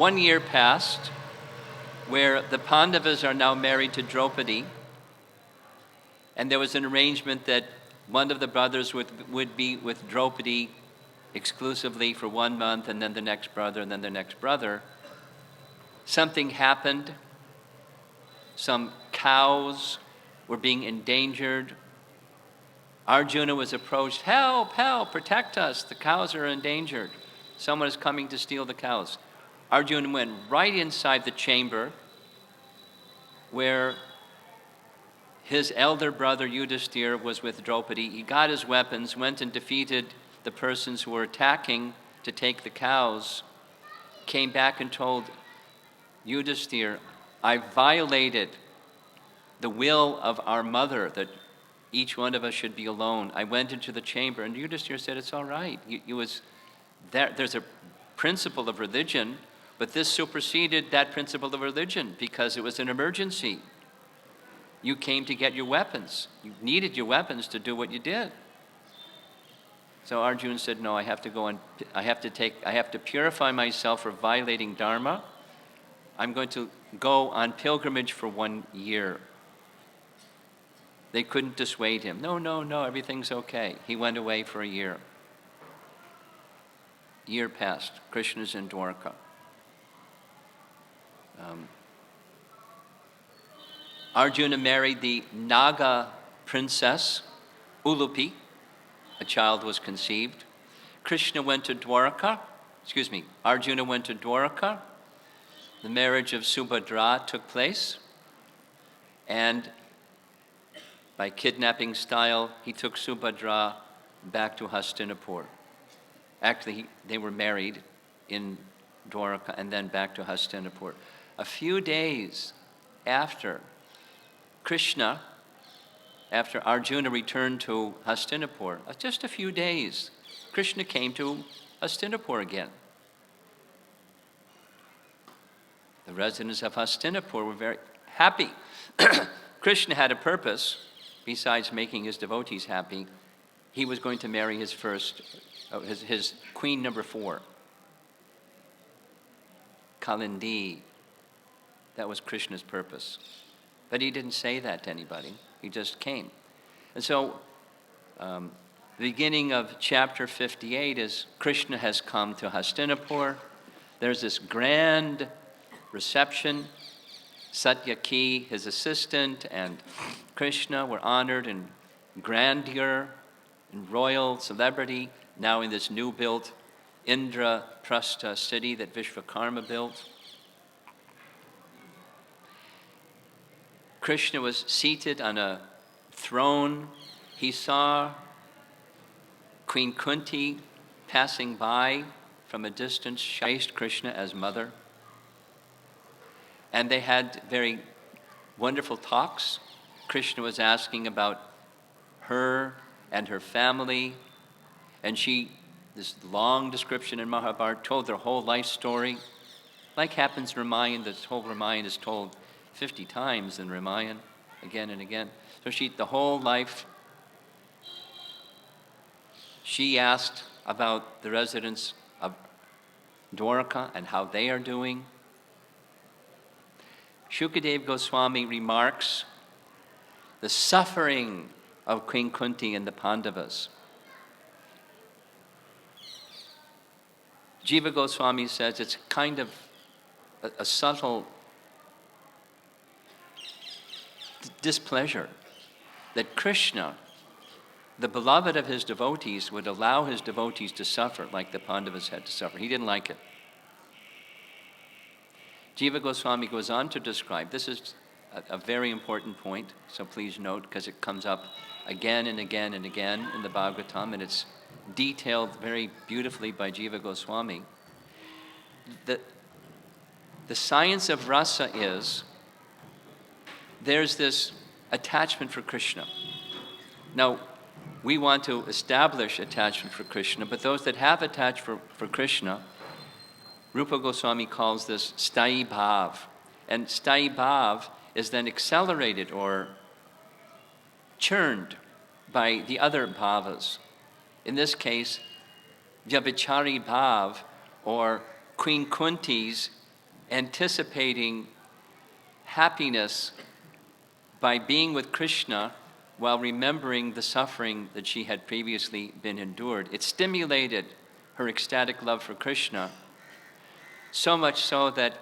1 year passed, where the Pandavas are now married to Draupadi, and there was an arrangement that one of the brothers would be with Draupadi exclusively for 1 month, and then the next brother, and then the next brother. Something happened. Some cows were being endangered. Arjuna was approached, help, help, protect us, the cows are endangered. Someone is coming to steal the cows. Arjuna went right inside the chamber where his elder brother Yudhishthira was with Draupadi. He got his weapons, went and defeated the persons who were attacking to take the cows, came back and told Yudhishthira, I violated the will of our mother that each one of us should be alone. I went into the chamber, and Yudhishthira said, it's all right. There's a principle of religion, but this superseded that principle of religion because it was an emergency. You came to get your weapons. You needed your weapons to do what you did. So Arjuna said, no, I have to go and I have to purify myself for violating Dharma. I'm going to go on pilgrimage for 1 year. They couldn't dissuade him. No, everything's okay. He went away for a year. Year passed. Krishna's in Dwaraka. Arjuna married the Naga princess, Ulupi. A child was conceived. Arjuna went to Dwaraka. The marriage of Subhadra took place. And by kidnapping style, he took Subhadra back to Hastinapur. Actually, they were married in Dwaraka and then back to Hastinapur. A few days after Arjuna returned to Hastinapur, just a few days, Krishna came to Hastinapur again. The residents of Hastinapur were very happy. Krishna had a purpose. Besides making his devotees happy, he was going to marry his queen number 4, Kalindi. That was Krishna's purpose. But he didn't say that to anybody. He just came. And so the beginning of chapter 58 is Krishna has come to Hastinapur. There's this grand reception. Satyaki, his assistant, and Krishna were honored in grandeur, in royal celebrity, now in this new built Indraprastha city that Vishvakarma built. Krishna was seated on a throne. He saw Queen Kunti passing by from a distance, praised Krishna as mother. And they had very wonderful talks. Krishna was asking about her and her family. And this long description in Mahabharata, told their whole life story. Like happens in Ramayana, this whole Ramayana is told 50 times in Ramayana, again and again. So the whole life, she asked about the residents of Dwaraka and how they are doing. Shukadeva Goswami remarks the suffering of Queen Kunti and the Pandavas. Jiva Goswami says it's kind of a subtle displeasure that Krishna, the beloved of his devotees, would allow his devotees to suffer like the Pandavas had to suffer. He didn't like it. Jiva Goswami goes on to describe, this is a very important point, so please note, because it comes up again and again and again in the Bhagavatam, and it's detailed very beautifully by Jiva Goswami. The science of rasa is, there's this attachment for Krishna. Now, we want to establish attachment for Krishna, but those that have attached for Krishna, Rupa Goswami calls this sthai bhav. And sthai bhav is then accelerated or churned by the other bhavas. In this case, Vyavichari bhav, or Queen Kunti's anticipating happiness by being with Krishna while remembering the suffering that she had previously been endured. It stimulated her ecstatic love for Krishna, so much so that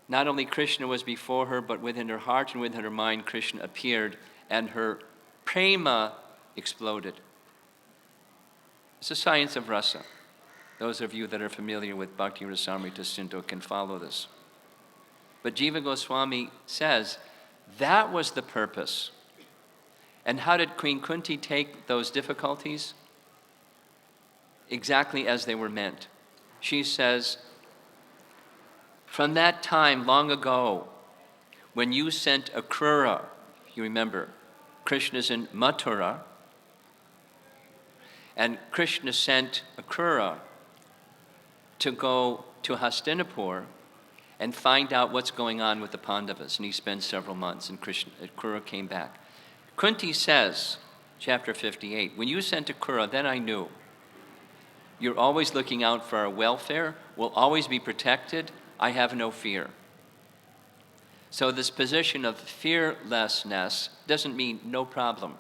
not only Krishna was before her, but within her heart and within her mind, Krishna appeared, and her prema exploded. It's a science of rasa. Those of you that are familiar with Bhakti Rasamrita Sindhu can follow this. But Jiva Goswami says that was the purpose. And how did Queen Kunti take those difficulties? Exactly as they were meant. She says, from that time long ago, when you sent Akrura, you remember, Krishna's in Mathura, and Krishna sent Akrura to go to Hastinapur and find out what's going on with the Pandavas. And he spent several months, and Akrura came back. Kunti says, chapter 58, when you sent Akrura, then I knew. You're always looking out for our welfare, we'll always be protected, I have no fear. So this position of fearlessness doesn't mean no problem.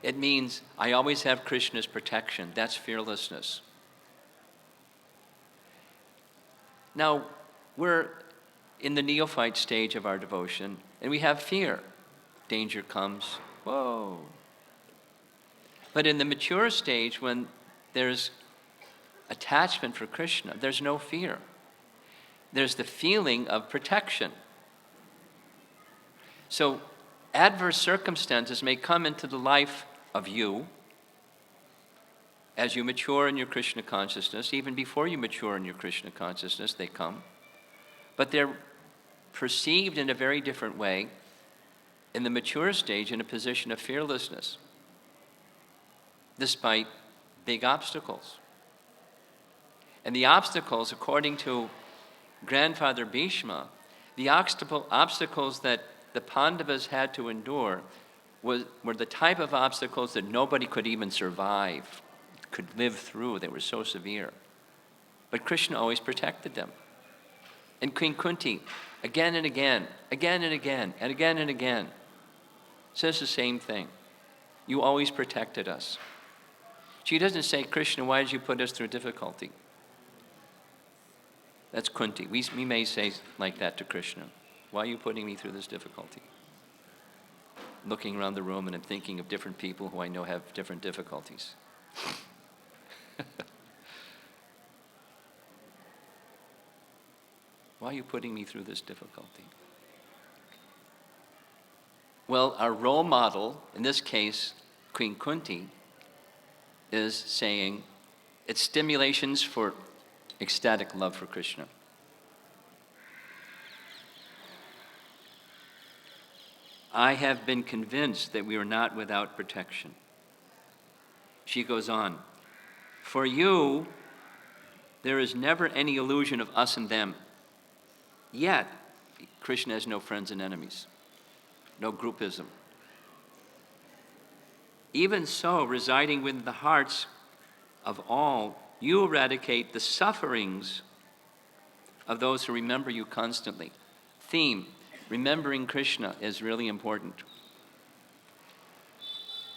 It means I always have Krishna's protection. That's fearlessness. Now, we're in the neophyte stage of our devotion, and we have fear. Danger comes, whoa. But in the mature stage, when there's attachment for Krishna, there's no fear. There's the feeling of protection. So adverse circumstances may come into the life of you as you mature in your Krishna consciousness. Even before you mature in your Krishna consciousness, they come. But they're perceived in a very different way in the mature stage, in a position of fearlessness, despite big obstacles. And the obstacles, according to Grandfather Bhishma, the obstacles that the Pandavas had to endure were the type of obstacles that nobody could even survive, could live through. They were so severe. But Krishna always protected them. And Queen Kunti, again and again, again and again, and again and again, says the same thing. You always protected us. She doesn't say, Krishna, why did you put us through difficulty? That's Kunti. We may say like that to Krishna. Why are you putting me through this difficulty? Looking around the room and I'm thinking of different people who I know have different difficulties. Why are you putting me through this difficulty? Well, our role model, in this case, Queen Kunti, is saying it's stimulations for ecstatic love for Krishna. I have been convinced that we are not without protection. She goes on, for you, there is never any illusion of us and them. Yet, Krishna has no friends and enemies, no groupism. Even so, residing within the hearts of all, you eradicate the sufferings of those who remember you constantly. Theme, remembering Krishna is really important.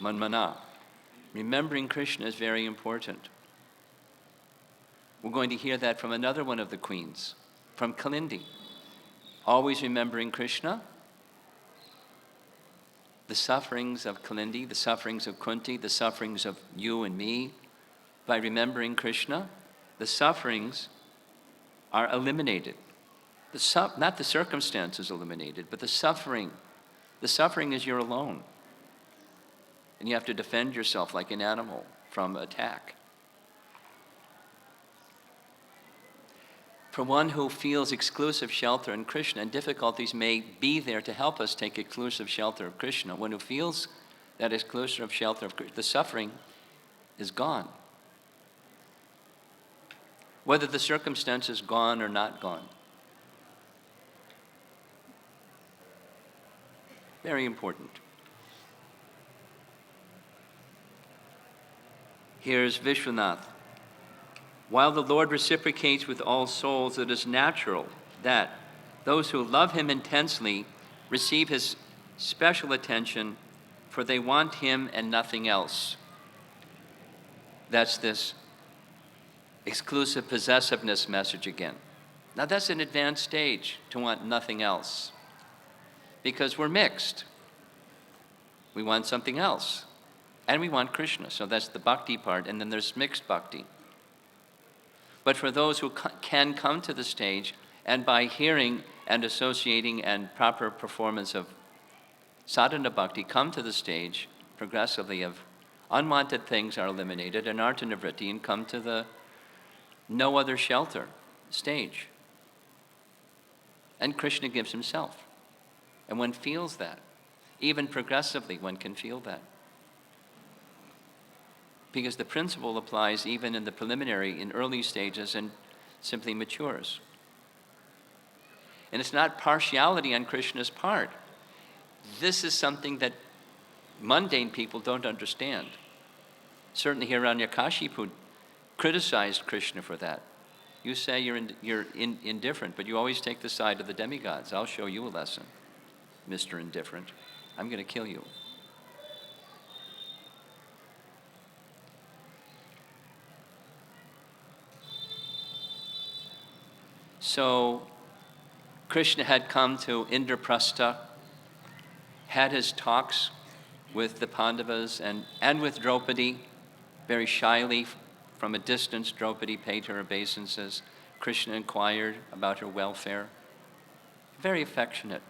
Manmana. Remembering Krishna is very important. We're going to hear that from another one of the queens, from Kalindi. Always remembering Krishna. The sufferings of Kalindi, the sufferings of Kunti, the sufferings of you and me. By remembering Krishna, the sufferings are eliminated. Not the circumstances eliminated, but the suffering. The suffering is you're alone. And you have to defend yourself like an animal from attack. For one who feels exclusive shelter in Krishna, and difficulties may be there to help us take exclusive shelter of Krishna. One who feels that exclusive shelter of Krishna, the suffering is gone. Whether the circumstance is gone or not gone. Very important. Here's Vishwanath. While the Lord reciprocates with all souls, it is natural that those who love him intensely receive his special attention, for they want him and nothing else. That's this exclusive possessiveness message again. Now that's an advanced stage, to want nothing else, because we're mixed. We want something else, and we want Krishna. So that's the bhakti part, and then there's mixed bhakti. But for those who can come to the stage, and by hearing and associating and proper performance of sadhana bhakti, come to the stage progressively of unwanted things are eliminated, and artha nivritti, and come to the no other shelter stage. And Krishna gives himself. And one feels that. Even progressively, one can feel that. Because the principle applies even in the preliminary, in early stages, and simply matures. And it's not partiality on Krishna's part. This is something that mundane people don't understand. Certainly Hiranyakashipu criticized Krishna for that. You say you're indifferent, but you always take the side of the demigods. I'll show you a lesson, Mr. Indifferent. I'm going to kill you. So Krishna had come to Indraprastha, had his talks with the Pandavas and with Draupadi. Very shyly, from a distance, Draupadi paid her obeisances. Krishna inquired about her welfare. Very affectionate.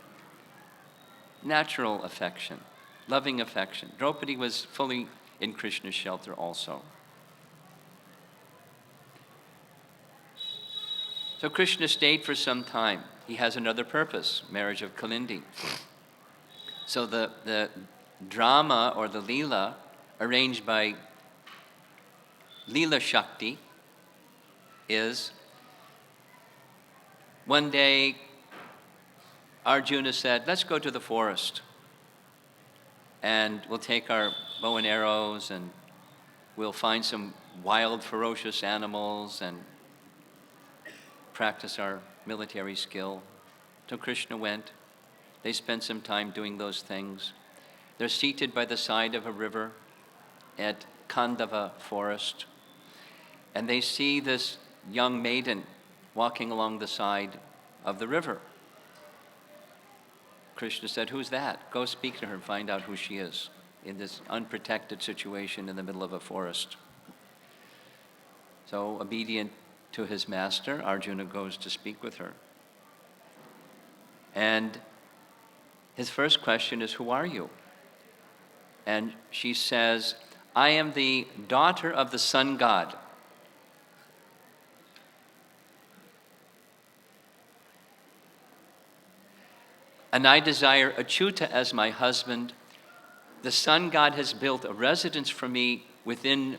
Natural affection, loving affection. Draupadi was fully in Krishna's shelter also. So Krishna stayed for some time. He has another purpose, marriage of Kalindi. So the drama or the Leela arranged by Leela Shakti is one day Arjuna said, let's go to the forest and we'll take our bow and arrows and we'll find some wild, ferocious animals and practice our military skill. So Krishna went. They spent some time doing those things. They're seated by the side of a river at Khandava forest, and they see this young maiden walking along the side of the river. Krishna said, who's that? Go speak to her and find out who she is in this unprotected situation in the middle of a forest. So, obedient to his master, Arjuna goes to speak with her. And his first question is, who are you? And she says, I am the daughter of the sun god. And I desire Achyuta as my husband. The sun god has built a residence for me within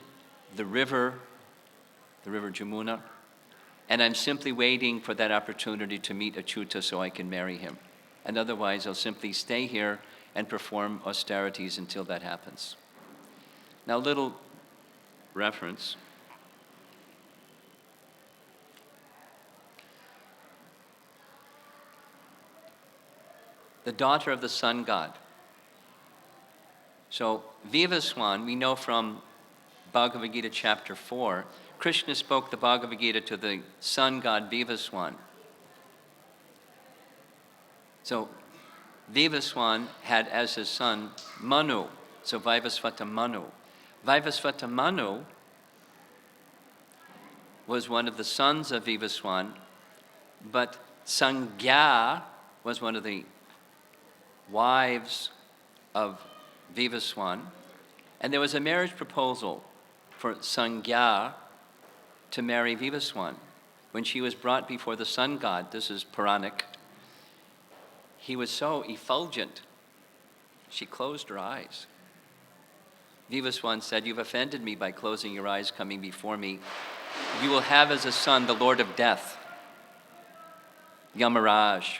the river Jamuna, and I'm simply waiting for that opportunity to meet Achyuta so I can marry him. And otherwise, I'll simply stay here and perform austerities until that happens. Now, little reference. The daughter of the sun god. So, Vivaswan, we know from Bhagavad Gita chapter 4, Krishna spoke the Bhagavad Gita to the sun god Vivaswan. So, Vivaswan had as his son Manu, so Vivasvata Manu. Vivasvata Manu was one of the sons of Vivaswan, but Sangya was one of the wives of Vivaswan, and there was a marriage proposal for Sangya to marry Vivaswan. When she was brought before the sun god, this is Puranic, he was so effulgent, she closed her eyes. Vivaswan said, you've offended me by closing your eyes coming before me. You will have as a son the Lord of Death, Yamaraj.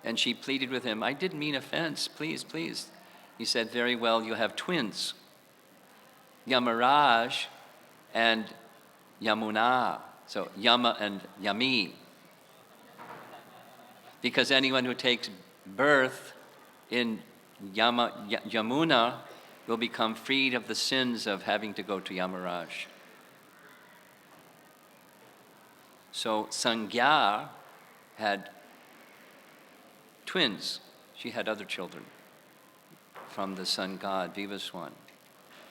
And she pleaded with him, I didn't mean offense, please, please. He said, very well, you have twins. Yamaraj and Yamuna. So Yama and Yami. Because anyone who takes birth in Yamuna will become freed of the sins of having to go to Yamaraj. So Sangya had twins. She had other children from the sun god, Vivaswan.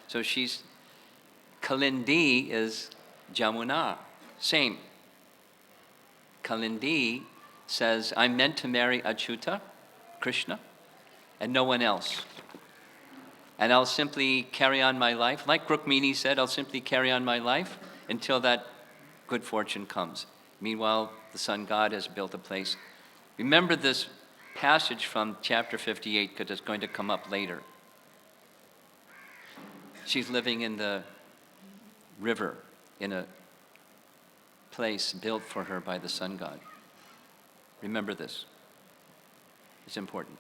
So Kalindi is Jamuna. Same. Kalindi says, I'm meant to marry Achyuta, Krishna, and no one else. And I'll simply carry on my life. Like Rukmini said, I'll simply carry on my life until that good fortune comes. Meanwhile, the sun god has built a place. Remember this passage from chapter 58 because it's going to come up later. She's living in the river in a place built for her by the sun god. Remember this. It's important.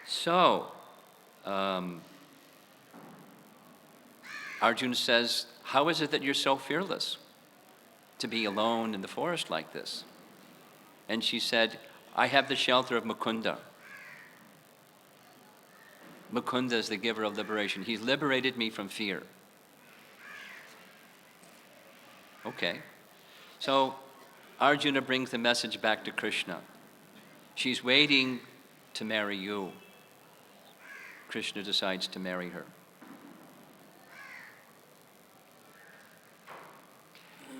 So, Arjuna says, how is it that you're so fearless to be alone in the forest like this? And she said, I have the shelter of Mukunda. Mukunda is the giver of liberation. He's liberated me from fear. Okay. So Arjuna brings the message back to Krishna. She's waiting to marry you. Krishna decides to marry her.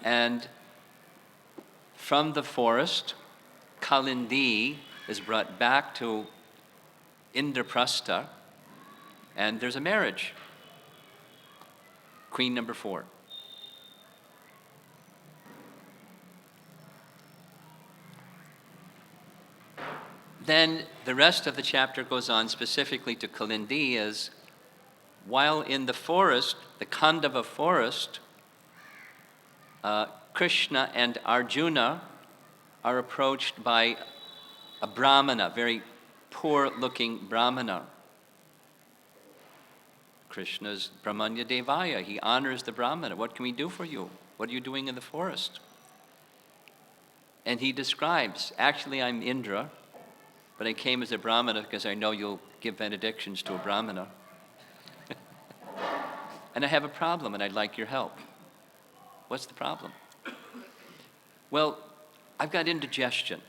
And from the forest, Kalindi is brought back to Indraprastha, and there's a marriage. Queen number 4. Then the rest of the chapter goes on specifically to Kalindi as while in the forest, the Khandava forest, Krishna and Arjuna are approached by a brahmana, very poor-looking brahmana. Krishna's Brahmanya Devaya. He honors the brahmana. What can we do for you? What are you doing in the forest? And he describes, actually I'm Indra, but I came as a brahmana because I know you'll give benedictions to a brahmana. And I have a problem and I'd like your help. What's the problem? Well, I've got indigestion.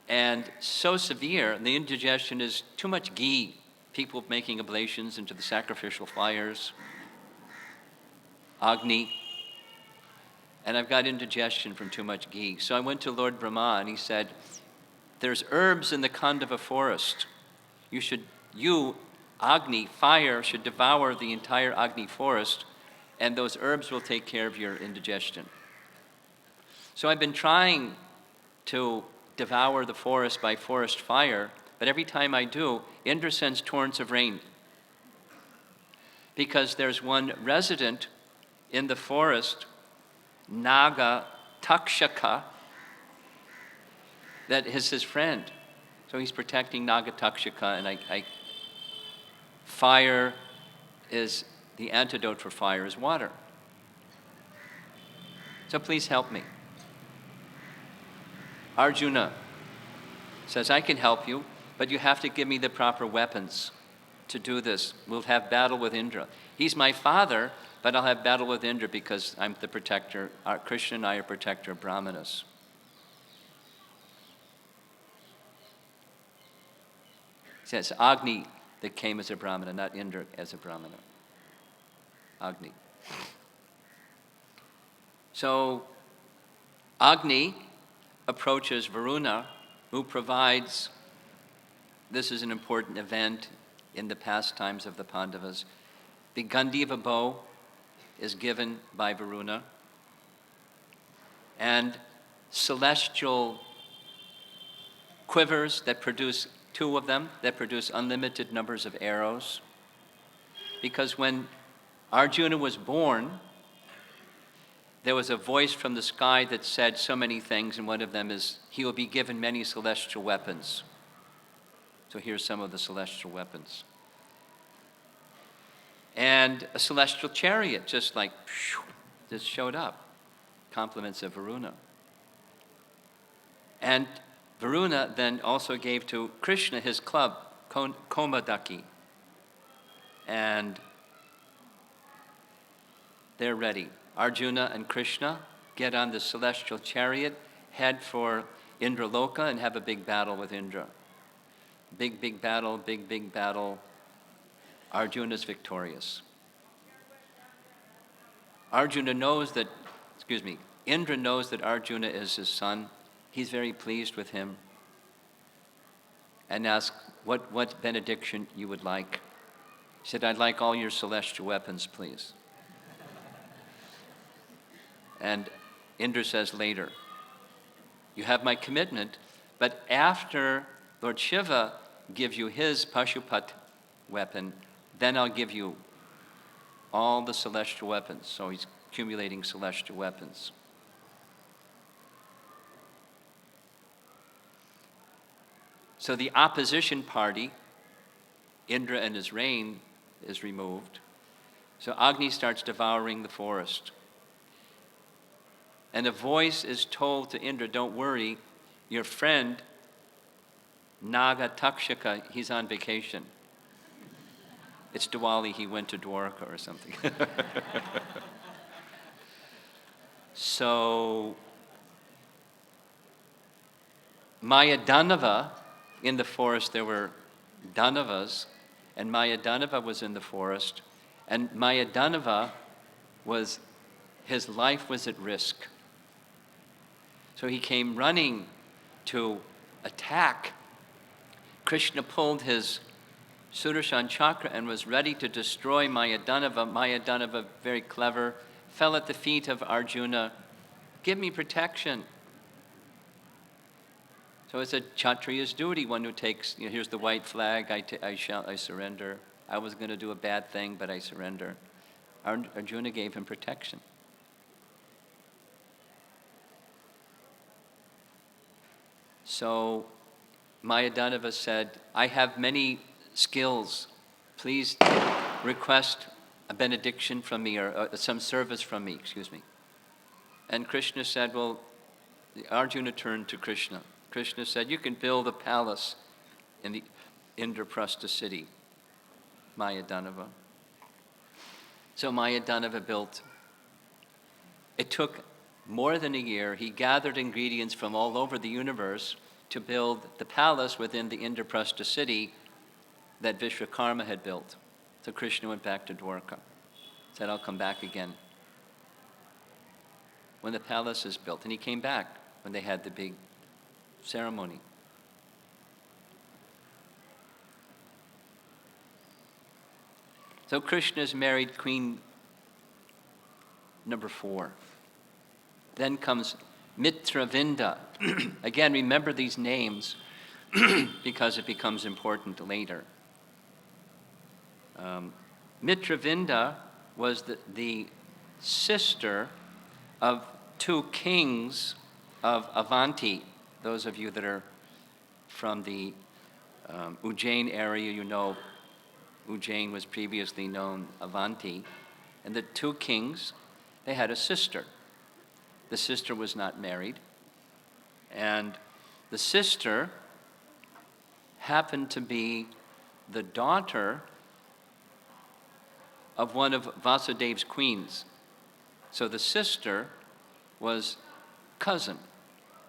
And so severe, the indigestion is too much ghee. People making oblations into the sacrificial fires, Agni. And I've got indigestion from too much ghee. So I went to Lord Brahma and he said, there's herbs in the Khandava forest. You, Agni, fire, should devour the entire Agni forest, and those herbs will take care of your indigestion. So I've been trying to devour the forest by forest fire, but every time I do, Indra sends torrents of rain. Because there's one resident in the forest, Naga Takshaka, that is his friend. So he's protecting Nagatakshaka, and fire is, the antidote for fire is water. So please help me. Arjuna says, I can help you, but you have to give me the proper weapons to do this. We'll have battle with Indra. He's my father, but I'll have battle with Indra because I'm the protector. Krishna and I are protector of Brahmanas. He says, Agni that came as a Brahmana, not Indra as a Brahmana. Agni. So Agni approaches Varuna, who provides, this is an important event in the pastimes of the Pandavas. The Gandiva bow is given by Varuna, and celestial quivers that produce 2 of them, that produce unlimited numbers of arrows. Because when Arjuna was born, there was a voice from the sky that said so many things, and one of them is, he will be given many celestial weapons. So here's some of the celestial weapons. And a celestial chariot just just showed up. Compliments of Varuna. And Varuna then also gave to Krishna his club, Komadaki. And they're ready. Arjuna and Krishna get on the celestial chariot, head for Indraloka, and have a big battle with Indra. Big battle, big battle. Arjuna's victorious. Indra knows that Arjuna is his son. He's very pleased with him and asks what benediction you would like. He said, I'd like all your celestial weapons, please. And Indra says later, you have my commitment, but after Lord Shiva gives you his Pashupat weapon, then I'll give you all the celestial weapons. So he's accumulating celestial weapons. So the opposition party, Indra and his reign, is removed. So Agni starts devouring the forest. And a voice is told to Indra, don't worry, your friend, Naga Takshaka, he's on vacation. It's Diwali, he went to Dwaraka or something. So, Mayadanava, in the forest there were Danavas, and Mayadanava was in the forest, and Mayadanava his life was at risk. So he came running to attack. Krishna pulled his Sudarshan chakra and was ready to destroy Mayadanava. Mayadanava, very clever, fell at the feet of Arjuna. Give me protection. So it's a Kshatriya's duty, one who takes, here's the white flag, I surrender. I was going to do a bad thing, but I surrender. Arjuna gave him protection. So Mayadanava said, I have many skills. Please request a benediction from me or some service from me, And Krishna said, well, Arjuna turned to Krishna. Krishna said, you can build a palace in the Indraprastha city, Mayadanava. So Mayadanava built. It took more than a year. He gathered ingredients from all over the universe to build the palace within the Indraprastha city that Vishwakarma had built. So Krishna went back to Dwaraka. Said, I'll come back again when the palace is built. And he came back when they had the big ceremony. So Krishna's married queen number 4. Then comes Mitravinda. Again, remember these names because it becomes important later. Mitravinda was the sister of 2 kings of Avanti. Those of you that are from the Ujjain area, you know Ujjain was previously known Avanti. And the 2 kings, they had a sister. The sister was not married. And the sister happened to be the daughter of one of Vasudev's queens. So the sister was cousin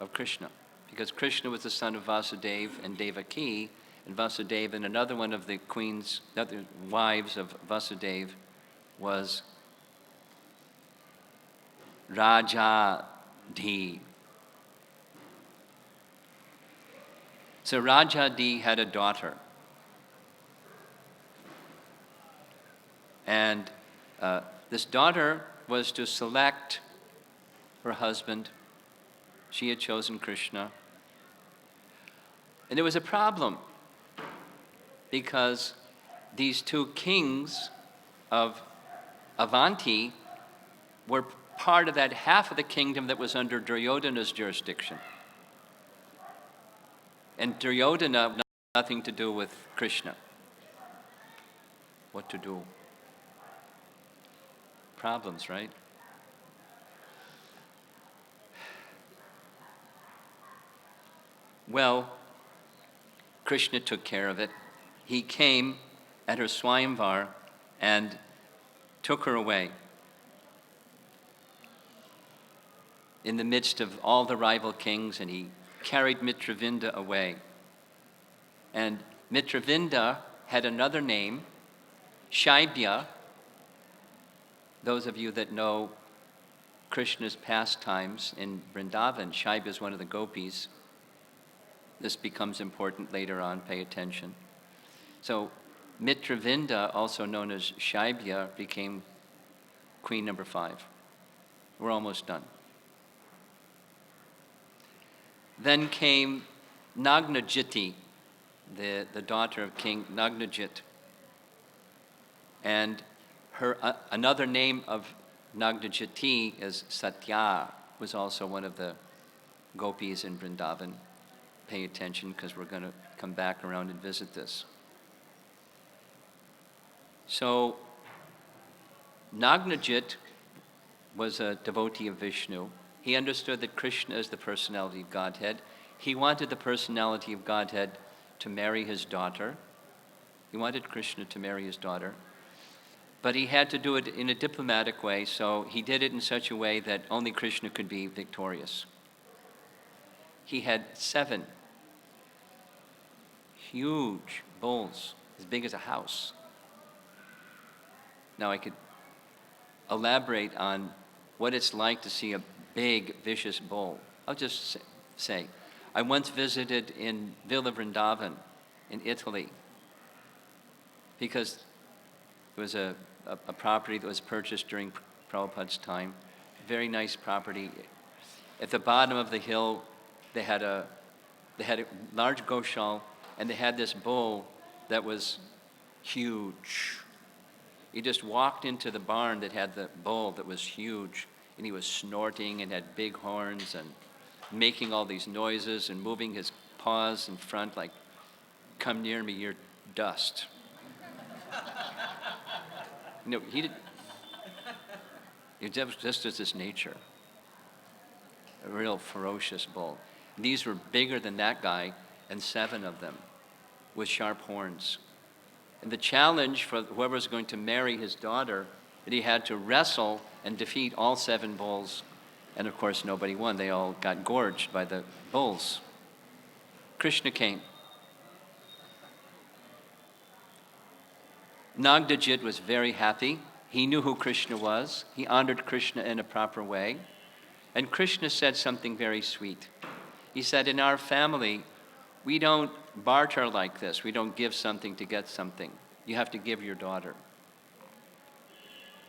of Krishna, because Krishna was the son of Vasudeva and Devaki, and Vasudeva and another one of the queens, other wives of Vasudeva, was Rajadi. So Rajadi had a daughter. And this daughter was to select her husband. She had chosen Krishna. And there was a problem because these 2 kings of Avanti were part of that half of the kingdom that was under Duryodhana's jurisdiction. And Duryodhana had nothing to do with Krishna. What to do? problems, right? Well, Krishna took care of it. He came at her Swayamvar and took her away. In the midst of all the rival kings, and he carried Mitravinda away. And Mitravinda had another name, Shaibya. Those of you that know Krishna's pastimes in Vrindavan, Shaibya is one of the gopis. This becomes important later on, pay attention. So Mitravinda, also known as Shaibya, became queen number 5. We're almost done. Then came Nagnajiti, the daughter of King Nagnajit. And her another name of Nagnajiti is Satya, was also one of the gopis in Vrindavan. Pay attention because we're going to come back around and visit this. So Nagnajit was a devotee of Vishnu. He understood that Krishna is the personality of Godhead. He wanted the personality of Godhead to marry his daughter. He wanted Krishna to marry his daughter. But he had to do it in a diplomatic way, so he did it in such a way that only Krishna could be victorious. He had 7 huge bulls, as big as a house. Now I could elaborate on what it's like to see a big, vicious bull. I'll just say, I once visited in Villa Vrindavan in Italy because it was a property that was purchased during Prabhupada's time. Very nice property. At the bottom of the hill, they had a large goshal, and they had this bull that was huge. You just walked into the barn that had the bull that was huge, and he was snorting and had big horns and making all these noises and moving his paws in front like, come near me, you're dust. No, he did. It was just as his nature. A real ferocious bull. These were bigger than that guy, and 7 of them with sharp horns. And the challenge for whoever was going to marry his daughter, that he had to wrestle and defeat all 7 bulls. And of course, nobody won. They all got gorged by the bulls. Krishna came. Nagdajit was very happy. He knew who Krishna was. He honored Krishna in a proper way. And Krishna said something very sweet. He said, in our family, we don't barter like this. We don't give something to get something. You have to give your daughter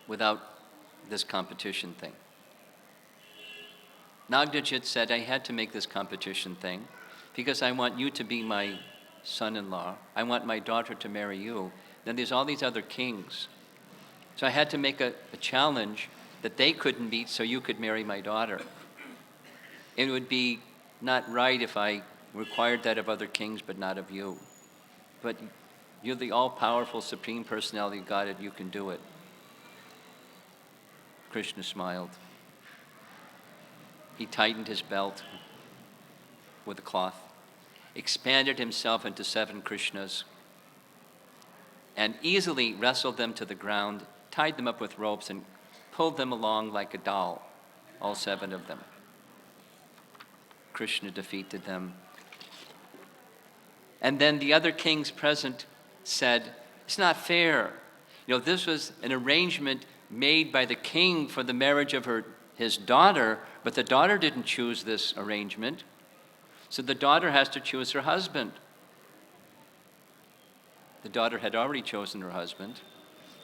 without this competition thing. Nagdajit said, I had to make this competition thing because I want you to be my son-in-law. I want my daughter to marry you. Then there's all these other kings. So I had to make a challenge that they couldn't beat so you could marry my daughter. It would be not right if I required that of other kings but not of you. But you're the all-powerful Supreme Personality of Godhead, you can do it. Krishna smiled. He tightened his belt with a cloth, expanded himself into 7 Krishnas, and easily wrestled them to the ground, tied them up with ropes, and pulled them along like a doll, all 7 of them. Krishna defeated them. And then the other kings present said, it's not fair. This was an arrangement made by the king for the marriage of his daughter, but the daughter didn't choose this arrangement. So the daughter has to choose her husband. The daughter had already chosen her husband,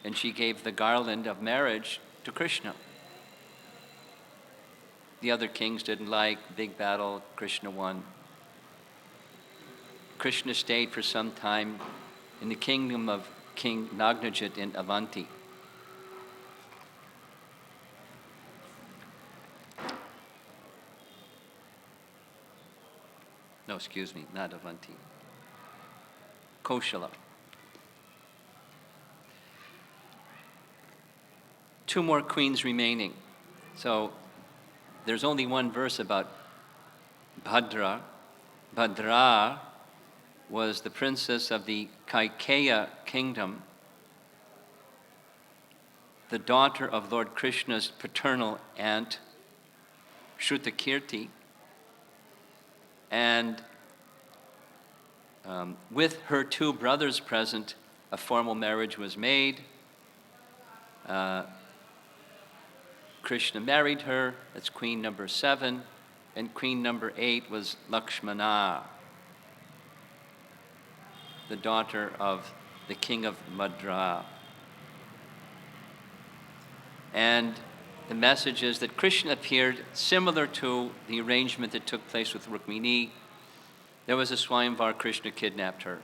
and she gave the garland of marriage to Krishna. The other kings didn't like, big battle, Krishna won. Krishna stayed for some time in the kingdom of King Nagnajit in Avanti. No, excuse me, not Avanti. Koshala. two more queens remaining. So there's only one verse about Bhadra. Bhadra was the princess of the Kaikeya kingdom, the daughter of Lord Krishna's paternal aunt, Shrutakirti, and with her two brothers present, a formal marriage was made. Krishna married her, that's queen number 7, and queen number 8 was Lakshmana, the daughter of the king of Madra. And the message is that Krishna appeared similar to the arrangement that took place with Rukmini. There was a Swayamvar, Krishna kidnapped her.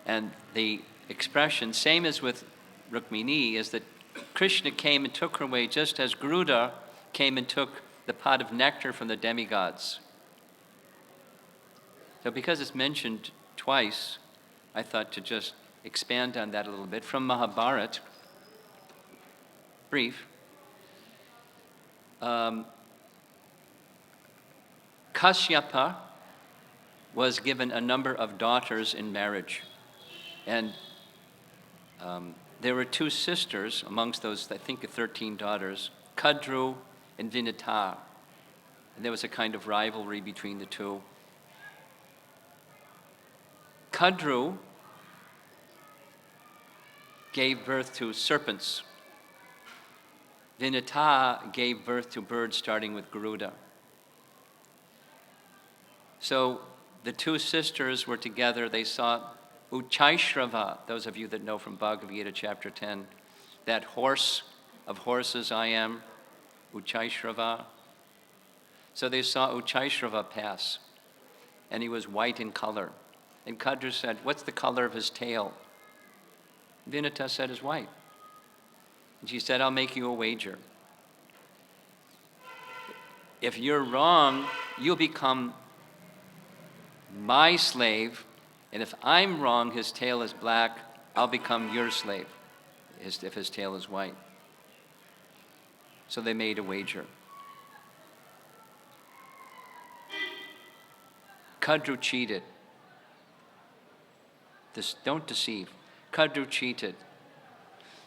And the expression, same as with Rukmini, is that Krishna came and took her away just as Garuda came and took the pot of nectar from the demigods. So because it's mentioned twice, I thought to just expand on that a little bit. From Mahabharata, brief. Kashyapa was given a number of daughters in marriage. And there were two sisters amongst those, I think, 13 daughters, Kadru and Vinita. And there was a kind of rivalry between the two. Kadru gave birth to serpents. Vinita gave birth to birds starting with Garuda. So the two sisters were together. They saw Uchaishrava, those of you that know from Bhagavad Gita chapter 10, that horse of horses I am, Uchaishrava. So they saw Uchaishrava pass, and he was white in color. And Kadru said, "What's the color of his tail?" Vinita said, "It's white." And she said, "I'll make you a wager. If you're wrong, you'll become my slave, and if I'm wrong, his tail is black, I'll become your slave if his tail is white." So they made a wager. Kadru cheated. Don't deceive. Kadru cheated.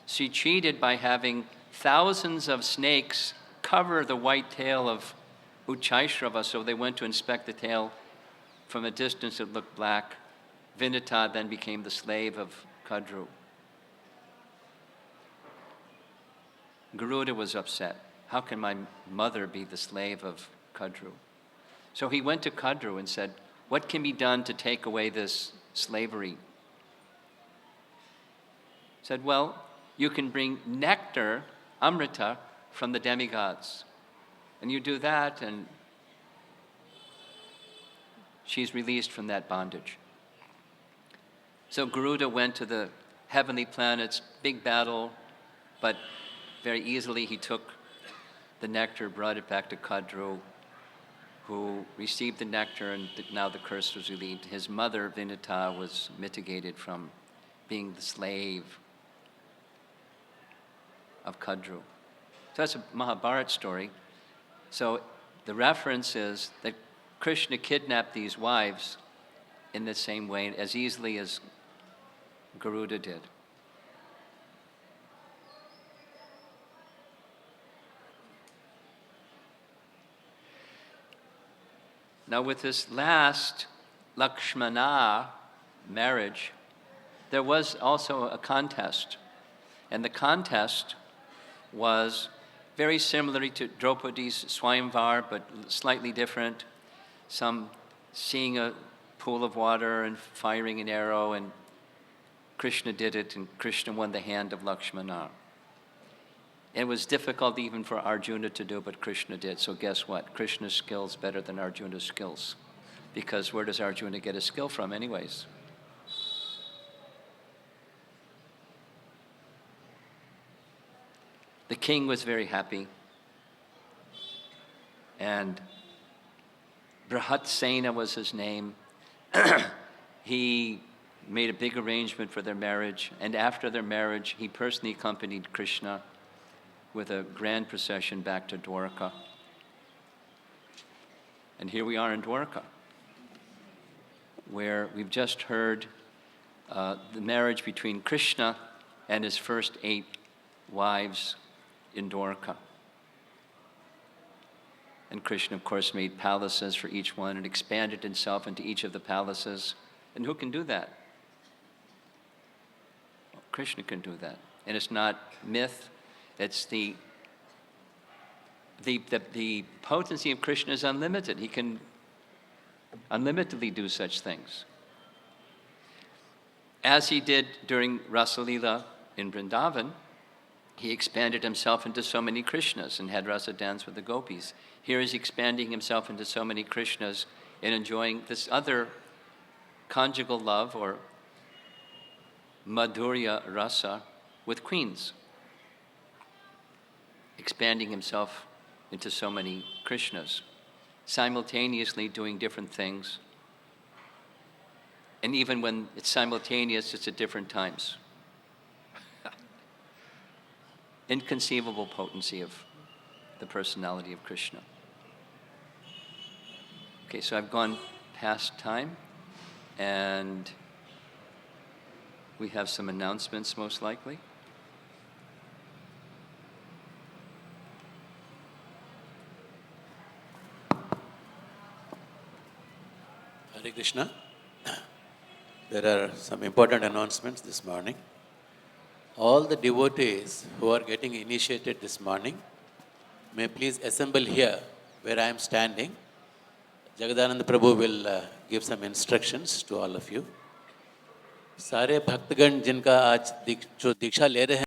She cheated by having thousands of snakes cover the white tail of Uchaishrava, so they went to inspect the tail. From a distance, it looked black. Vinita then became the slave of Kadru. Garuda was upset. How can my mother be the slave of Kadru? So he went to Kadru and said, "What can be done to take away this slavery?" He said, "Well, you can bring nectar, amrita, from the demigods. And you do that, and she's released from that bondage." So Garuda went to the heavenly planets, big battle, but very easily he took the nectar, brought it back to Kadru, who received the nectar, and now the curse was relieved. His mother, Vinita, was mitigated from being the slave of Kadru. So that's a Mahabharata story. So the reference is that Krishna kidnapped these wives in the same way, as easily as Garuda did. Now with this last Lakshmana marriage, there was also a contest. And the contest was very similar to Draupadi's Swayamvar, but slightly different. Some seeing a pool of water and firing an arrow, and Krishna did it, and Krishna won the hand of Lakshmana. It was difficult even for Arjuna to do, but Krishna did. So guess what? Krishna's skills better than Arjuna's skills. Because where does Arjuna get his skill from anyways? The king was very happy. And Brihatsena was his name. He made a big arrangement for their marriage. And after their marriage, he personally accompanied Krishna with a grand procession back to Dwaraka. And here we are in Dwaraka, where we've just heard the marriage between Krishna and his first 8 wives in Dwaraka. And Krishna, of course, made palaces for each one and expanded himself into each of the palaces. And who can do that? Well, Krishna can do that. And it's not myth, it's the potency of Krishna is unlimited. He can unlimitedly do such things. As he did during Rasa Leela in Vrindavan, he expanded himself into so many Krishnas and had Rasa dance with the gopis. Here he's expanding himself into so many Krishnas and enjoying this other conjugal love or madhurya rasa with queens. Expanding himself into so many Krishnas, simultaneously doing different things. And even when it's simultaneous, it's at different times. Inconceivable potency of the personality of Krishna. Okay, so I've gone past time, and we have some announcements most likely. Hare Krishna. There are some important announcements this morning. All the devotees who are getting initiated this morning may please assemble here where I am standing. Jagadanand Prabhu will give some instructions to all of you. सारे भक्तगण जिनका आज जो दीक्षा ले रहे हैं